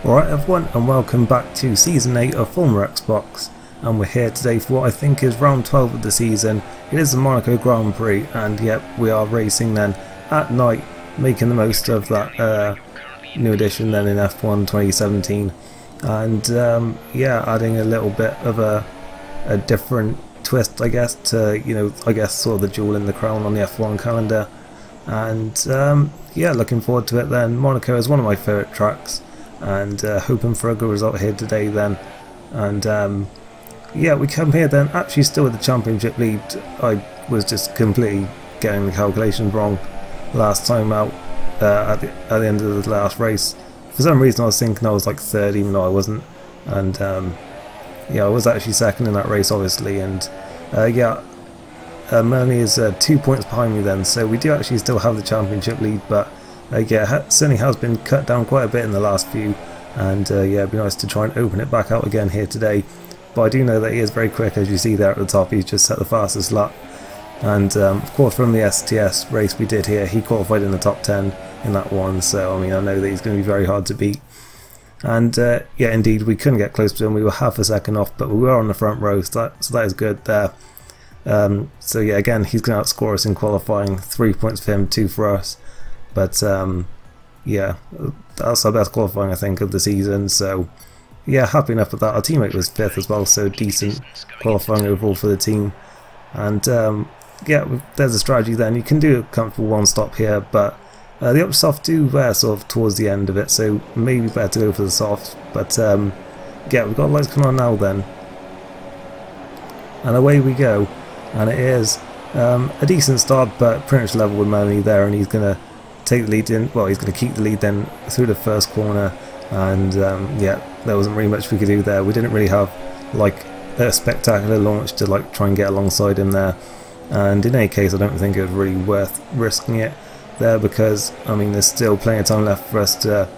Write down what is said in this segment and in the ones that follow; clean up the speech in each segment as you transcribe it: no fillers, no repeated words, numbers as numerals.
Alright everyone, and welcome back to Season 8 of Formula Xbox, and we're here today for what I think is round 12 of the season. It is the Monaco Grand Prix, and yep, we are racing then at night, making the most of that new edition then in F1 2017, and yeah, adding a little bit of a different twist, I guess, to, sort of the jewel in the crown on the F1 calendar. And yeah, looking forward to it then. Monaco is one of my favourite tracks, and hoping for a good result here today then. And yeah, we come here then actually still with the championship lead. I was just completely getting the calculations wrong last time out at the end of the last race. For some reason I was thinking I was like third even though I wasn't, and yeah, I was actually second in that race obviously. And yeah, Melanie is 2 points behind me then, so we do actually still have the championship lead, but yeah, it certainly has been cut down quite a bit in the last few, and yeah, it'd be nice to try and open it back out again here today. But I do know that he is very quick, as you see there at the top. He's just set the fastest lap, and of course from the STS race we did here, he qualified in the top 10 in that one, so I mean, I know that he's going to be very hard to beat. And yeah, indeed, we couldn't get close to him. We were half a second off, but we were on the front row, so that is good there. So yeah, again, he's going to outscore us in qualifying. 3 points for him, 2 for us. But yeah, that's our best qualifying I think of the season, so yeah, happy enough with that. Our teammate was 5th as well, so decent qualifying overall for the team. And yeah, there's a strategy then. You can do a comfortable one stop here, but the up soft do wear sort of towards the end of it, so maybe better to go for the soft. But yeah, we've got lights coming on now then, and away we go. And it is a decent start, but pretty much level with Melanie there, and he's going to take the lead in. Well, he's going to keep the lead then through the first corner, and yeah, there wasn't really much we could do there. We didn't really have like a spectacular launch to like try and get alongside him there, and in any case I don't think it was really worth risking it there, because I mean there's still plenty of time left for us to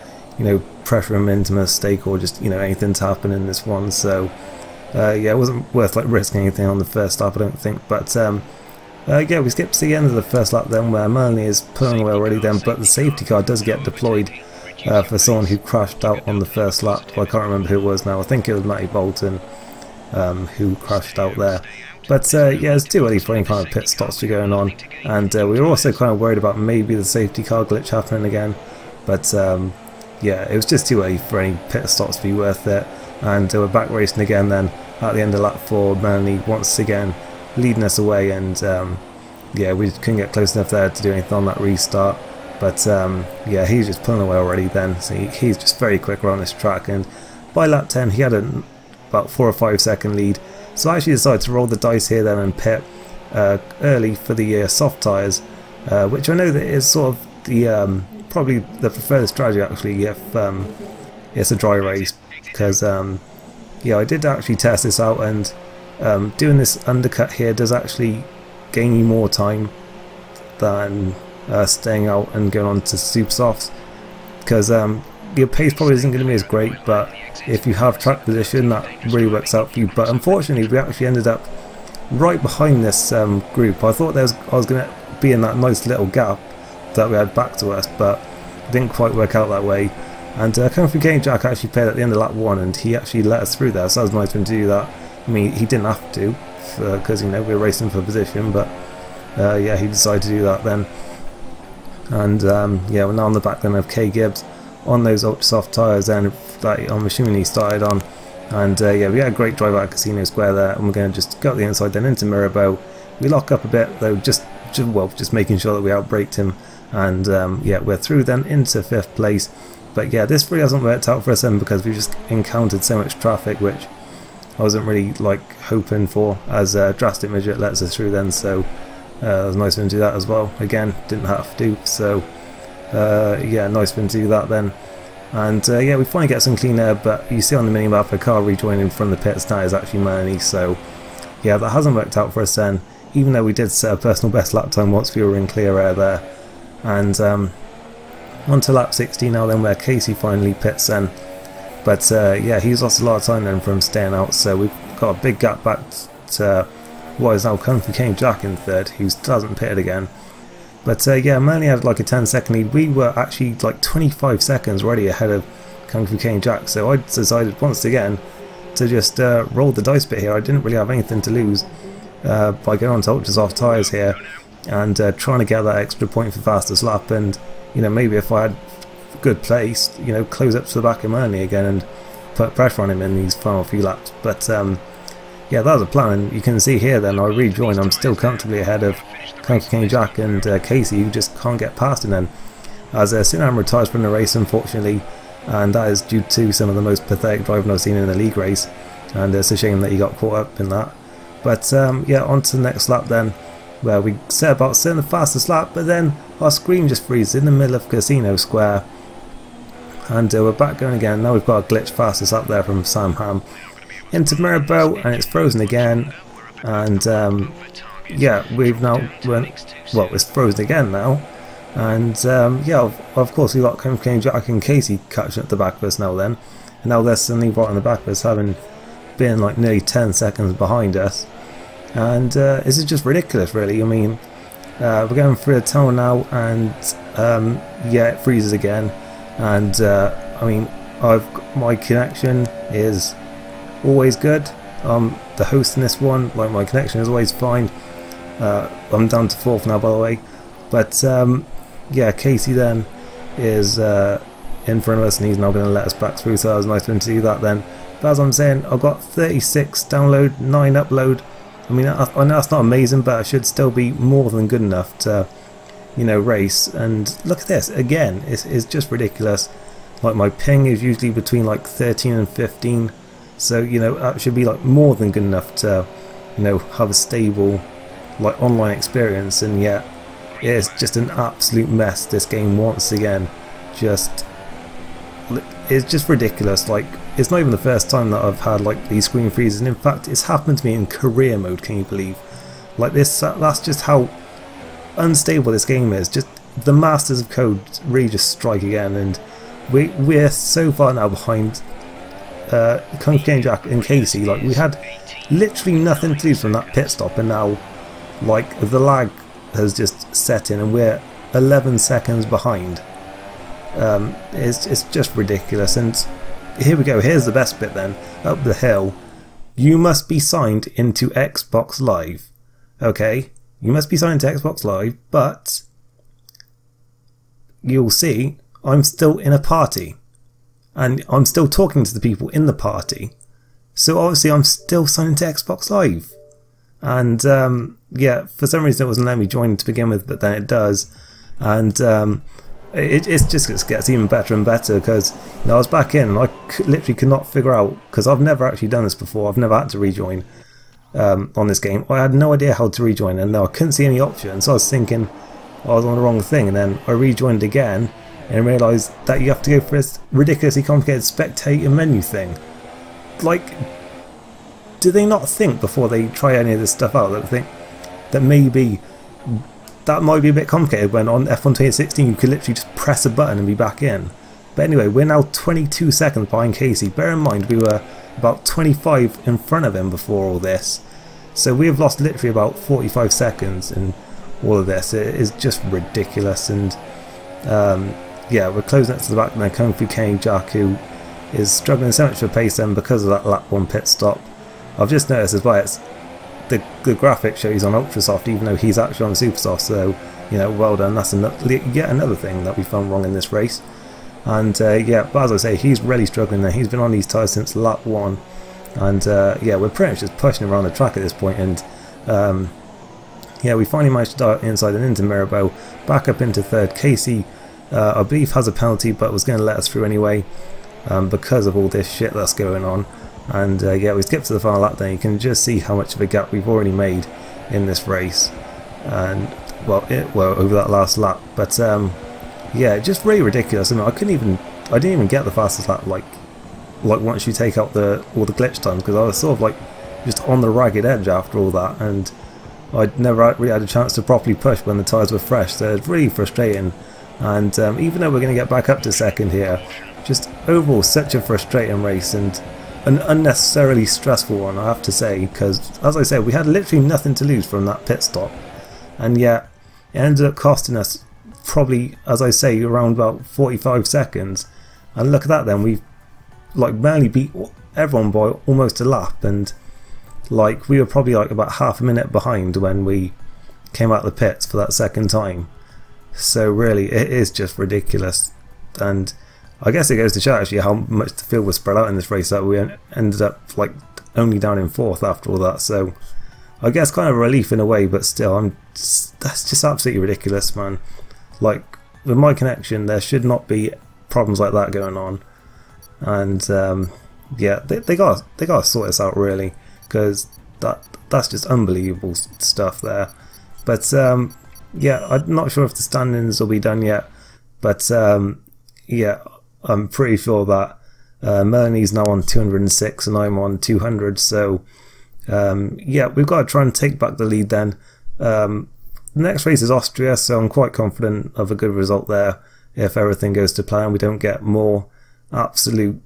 pressure him into a mistake or just anything to happen in this one. So yeah, it wasn't worth like risking anything on the first lap I don't think. But yeah, we skip to the end of the first lap then, where Melanie is pulling away already then, but the safety car does get deployed for someone who crashed out on the first lap. I can't remember who it was now. I think it was Matty Bolton who crashed out there. But yeah, it's too early for any kind of pit stops to be going on, and we were also kind of worried about maybe the safety car glitch happening again. But yeah, it was just too early for any pit stops to be worth it. And we're back racing again then at the end of lap 4. Melanie once again leading us away, and yeah, we couldn't get close enough there to do anything on that restart. But yeah, he's just pulling away already then, so he's just very quick around this track, and by lap 10 he had about 4 or 5 second lead. So I actually decided to roll the dice here then and pit early for the soft tyres, which I know that is sort of the probably the preferred strategy actually if it's a dry race, because yeah, I did actually test this out, and doing this undercut here does actually gain you more time than staying out and going on to super softs, because your pace probably isn't going to be as great, but if you have track position that really works out for you. But unfortunately we actually ended up right behind this group. I thought I was going to be in that nice little gap that we had back to us, but it didn't quite work out that way. And Kung Fu Game Jack actually played at the end of lap 1, and he actually let us through there, so that was nice of him to do that. I mean, he didn't have to, because we were racing for position, but yeah, he decided to do that then. And yeah, we're now on the back then of Kay Gibbs on those ultra soft tyres then that I'm assuming he started on. And yeah, we had a great drive out of Casino Square there, and we're going to just go up the inside then into Mirabeau. We lock up a bit though, just making sure that we outbraked him, and yeah, we're through then into 5th place. But yeah, this really hasn't worked out for us then, because we just encountered so much traffic, which I wasn't really like hoping for, as Drastic Midget lets us through then, so it was nice of him to do that as well. Again, didn't have to, so yeah, nice of him to do that then. And yeah, we finally get some clean air, but you see on the minimap a car rejoining from the pits. That is actually Melanie, so yeah, that hasn't worked out for us then, even though we did set a personal best lap time once we were in clear air there. And on to lap 60 now then, where Casey finally pits then. But yeah, he's lost a lot of time then from staying out, so we've got a big gap back to what is now Kung Fu King Jack in 3rd, who still hasn't pitted again. But yeah, Melanie had like a 10-second lead. We were actually like 25 seconds already ahead of Kung Fu King Jack. So I decided once again to just roll the dice bit here. I didn't really have anything to lose by going on to ultra soft tyres here and trying to get that extra point for fastest lap, and you know, maybe if I had good place, you know, close up to the back of Murney again and put pressure on him in these final few laps. But yeah, that was a plan, and you can see here then I rejoin. I'm still comfortably ahead of Kung Fu King Jack and Casey, who just can't get past him then, as Sinam retires from the race unfortunately, and that is due to some of the most pathetic driving I've seen in a league race, and it's a shame that he got caught up in that. But yeah, on to the next lap then, where we set about setting the fastest lap, but then our screen just freezes in the middle of Casino Square, and we're back going again. Now we've got a glitch fastest up there from Sam Ham into Mirabeau, and it's frozen again, and yeah, we've now well, it's frozen again now, and yeah, of course we've got Kung Fu King Jack and Casey catching up the back of us now then, and now they're suddenly right on the back of us, having been like nearly 10 seconds behind us, and this is just ridiculous really. I mean, we're going through a tunnel now, and yeah, it freezes again, and I mean, my connection is always good. I'm the host in this one, like my connection is always fine. I'm down to 4th now, by the way, but yeah, Casey then is in front of us, and he's now going to let us back through, so that was nice of him to do that then. But as I'm saying, I've got 36 download, 9 upload. I mean, I know that's not amazing, but it should still be more than good enough to, you know, race. And look at this again, it's just ridiculous. Like, my ping is usually between like 13 and 15, so you know, that should be like more than good enough to, you know, have a stable like online experience. And yet it's just an absolute mess, this game once again. It's just ridiculous. Like, it's not even the first time that I've had like these screen freezes, and in fact it's happened to me in career mode, can you believe? Like this, that's just how unstable this game is. Just the masters of code really just strike again, and we're so far now behind Kung Fu King Jack and Casey. Like, we had literally nothing to lose from that pit stop, and now like the lag has just set in and we're 11 seconds behind. It's just ridiculous. And here we go, here's the best bit then. Up the hill, you must be signed into Xbox Live. Okay, you must be signed into Xbox Live, but you'll see I'm still in a party, and I'm still talking to the people in the party, so obviously I'm still signed into Xbox Live. And yeah, for some reason it wasn't letting me join to begin with, but then it does. And it just gets even better and better, because you know, I was back in and I literally could not figure out, because I've never actually done this before, I've never had to rejoin on this game. I had no idea how to rejoin, and I couldn't see any options, so I was thinking I was on the wrong thing, and then I rejoined again and realised that you have to go for this ridiculously complicated spectator menu thing. Like, do they not think before they try any of this stuff out that they think that maybe that might be a bit complicated, when on F1 2016 you could literally just press a button and be back in? But anyway, we're now 22 seconds behind Casey. Bear in mind we were about 25 in front of him before all this, so we have lost literally about 45 seconds in all of this. It is just ridiculous. And yeah, we're closing it to the back now. Kung Fu King Jack, who is struggling so much for pace then because of that lap 1 pit stop. I've just noticed as well, it's the graphic shows on ultra soft, even though he's actually on super soft, so you know, well done. That's yet another thing that we found wrong in this race. And yeah, but as I say, he's really struggling there. He's been on these tyres since lap 1, and yeah, we're pretty much just pushing him around the track at this point. And yeah, we finally managed to dart inside and into Mirabeau, back up into 3rd. Casey, I believe, has a penalty, but was going to let us through anyway, because of all this shit that's going on. And yeah, we skipped to the final lap then. You can just see how much of a gap we've already made in this race, and well over that last lap. But yeah, just really ridiculous. I mean, I didn't even get the fastest lap like once you take out all the glitch time, because I was sort of like just on the ragged edge after all that, and I'd never really had a chance to properly push when the tyres were fresh, so it's really frustrating. And even though we're going to get back up to 2nd here, just overall such a frustrating race, and an unnecessarily stressful one, I have to say, because as I said, we had literally nothing to lose from that pit stop, and yet it ended up costing us probably, as I say, around about 45 seconds. And look at that then, we've like barely beat everyone by almost a lap, and like we were probably like about half a minute behind when we came out of the pits for that second time. So really it is just ridiculous, and I guess it goes to show actually how much the field was spread out in this race, that we ended up like only down in 4th after all that. So I guess kind of a relief in a way, but still, that's just absolutely ridiculous, man. Like with my connection there should not be problems like that going on, and yeah, they gotta sort this out really, because that's just unbelievable stuff there. But yeah, I'm not sure if the standings will be done yet, but yeah, I'm pretty sure that Melanie's now on 206 and I'm on 200, so yeah, we've got to try and take back the lead then. The next race is Austria, so I'm quite confident of a good result there if everything goes to plan. We don't get more absolute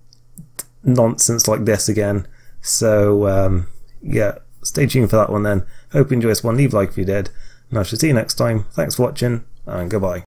nonsense like this again. So yeah, stay tuned for that one then. Hope you enjoyed this one. Leave a like if you did, and I shall see you next time. Thanks for watching, and goodbye.